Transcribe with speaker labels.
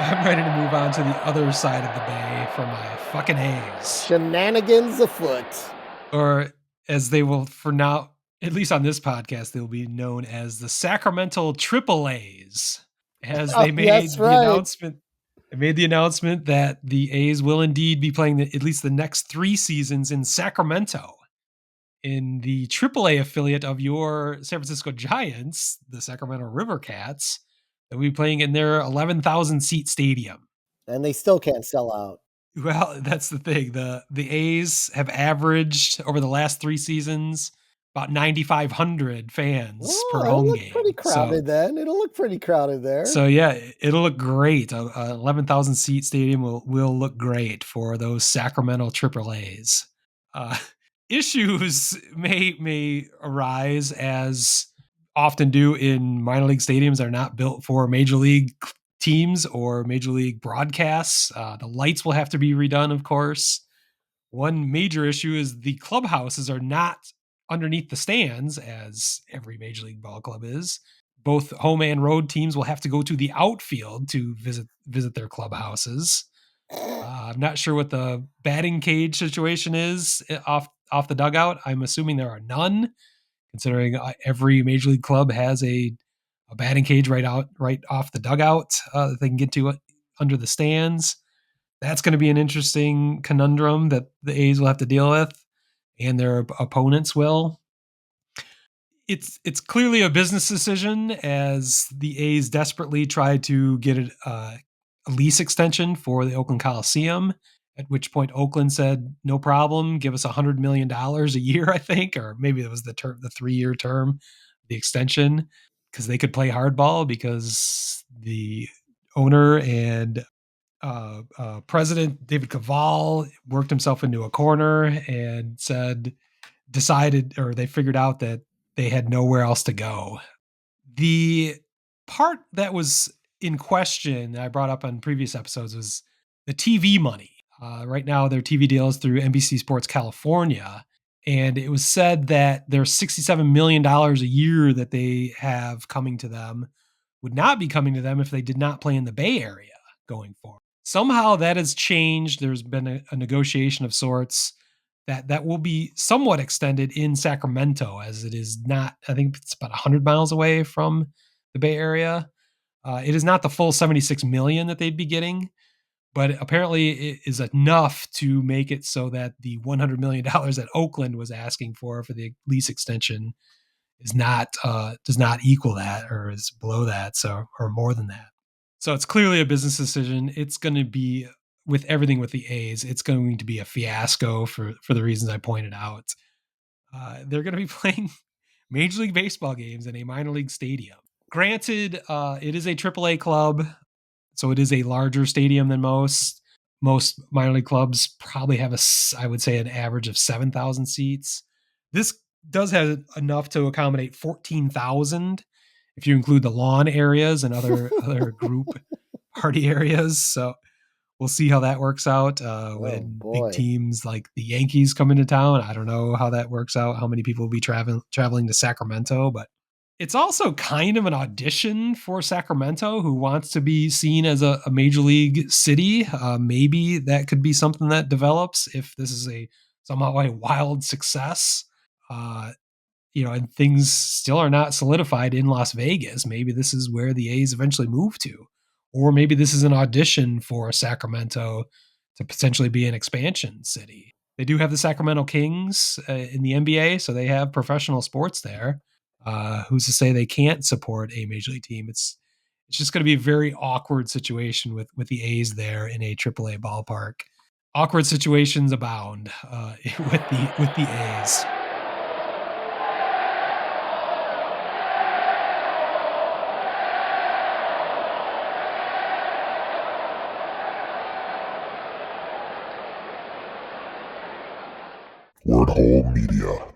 Speaker 1: I'm ready to move on to the other side of the bay for my fucking A's.
Speaker 2: Shenanigans afoot.
Speaker 1: Or as they will, for now, at least on this podcast, they'll be known as the Sacramento Triple A's, as
Speaker 2: Oh,
Speaker 1: they
Speaker 2: yes,
Speaker 1: made the
Speaker 2: right.
Speaker 1: announcement. They made the announcement that the A's will indeed be playing at least the next 3 seasons in Sacramento, in the AAA affiliate of your San Francisco Giants, the Sacramento River Cats. They'll be playing in their 11,000 seat stadium.
Speaker 2: And they still can't sell out.
Speaker 1: Well, that's the thing. The A's have averaged over the last 3 seasons about 9,500 fans per
Speaker 2: Oh, it'll
Speaker 1: home
Speaker 2: look pretty
Speaker 1: game. So
Speaker 2: crowded then. It'll look pretty crowded there.
Speaker 1: so yeah, it'll look great. A 11,000 seat stadium will look great for those Sacramento Triple A's. Uh, issues may arise, as often do in minor league stadiums that are not built for major league teams or major league broadcasts. The lights will have to be redone, of course. One major issue is the clubhouses are not underneath the stands, as every major league ball club is. Both home and road teams will have to go to the outfield to visit their clubhouses. I'm not sure what the batting cage situation is off the dugout. I'm assuming there are none, considering every major league club has a batting cage right off the dugout that they can get to under the stands. That's going to be an interesting conundrum that the A's will have to deal with, and their opponents will. It's clearly a business decision, as the A's desperately try to get a lease extension for the Oakland Coliseum. At which point Oakland said, "No problem, give us $100 million a year," I think, or maybe it was the 3-year term, the extension, because they could play hardball, because the owner and President David Cavall worked himself into a corner and they figured out that they had nowhere else to go. The part that was in question that I brought up on previous episodes was the TV money. Right now, their TV deal is through NBC Sports California, and it was said that their $67 million a year that they have coming to them would not be coming to them if they did not play in the Bay Area going forward. Somehow that has changed. There's been a negotiation of sorts that will be somewhat extended in Sacramento, as it is not, I think it's about 100 miles away from the Bay Area. It is not the full 76 million that they'd be getting, but apparently it is enough to make it so that the $100 million that Oakland was asking for the lease extension is not does not equal that, or is below that, so, or more than that. So it's clearly a business decision. It's going to be, with everything with the A's, it's going to be a fiasco for the reasons I pointed out. They're going to be playing Major League Baseball games in a minor league stadium. Granted, it is a AAA club, so it is a larger stadium than most. Most minor league clubs probably have I would say, an average of 7,000 seats. This does have enough to accommodate 14,000 if you include the lawn areas and other group party areas. So we'll see how that works out when big teams like the Yankees come into town. I don't know how that works out, how many people will be traveling to Sacramento, but it's also kind of an audition for Sacramento, who wants to be seen as a major league city. Maybe that could be something that develops if this is somehow a wild success. And things still are not solidified in Las Vegas. Maybe this is where the A's eventually move to, or maybe this is an audition for Sacramento to potentially be an expansion city. They do have the Sacramento Kings in the NBA, so they have professional sports there. Who's to say they can't support a major league team? It's just going to be a very awkward situation with the A's there in a AAA ballpark. Awkward situations abound with the A's.
Speaker 3: Word Hole Media.